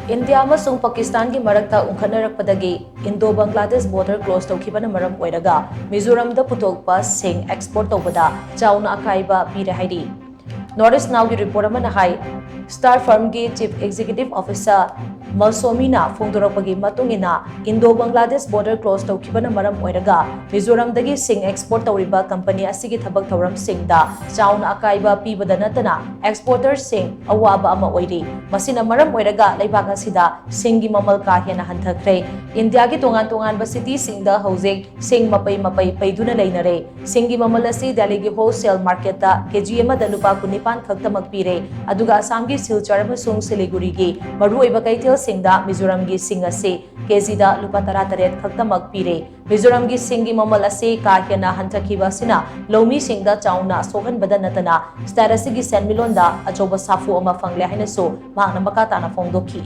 India amasung Pakistan gi marakta ungkhanarappadagi Indo-Bangladesh border close tawkhibana maram oiraga Mizoram da putokpa sing export tawbada chauna akaiba pire haidi. Northeast Now gi report amana hai Star Firm gi Chief Executive Officer Malsomina Fongdorakpagi matungina Indo-Bangladesh border close tawkhibana maram oiraga Mizoram dagi sing export tawriba company asigi thabak thawram singda chauna akaiba pibada natana exporters sing awaba ama oiri masina maram oiraga leibak asida singi mamal ka hena hanthakre India gi tongan city singda hojek sing mapai paiduna leinare singi mamal asi Delhi gi wholesale market da kg ama da lupa kunipan khaktamak pire aduga Assam gi Silchar amasung Siliguri gi maru oiba kaitel singda Mizoram gi sing ase kg da lupa tara-taret khaktamak pire Mizoram gi singi mamal ase ka hena hanthakhiba sina lomi singda chauna sohan bada natana status gi senmilon da achoba safu ama fangle haina so mahna makata na fongdokhi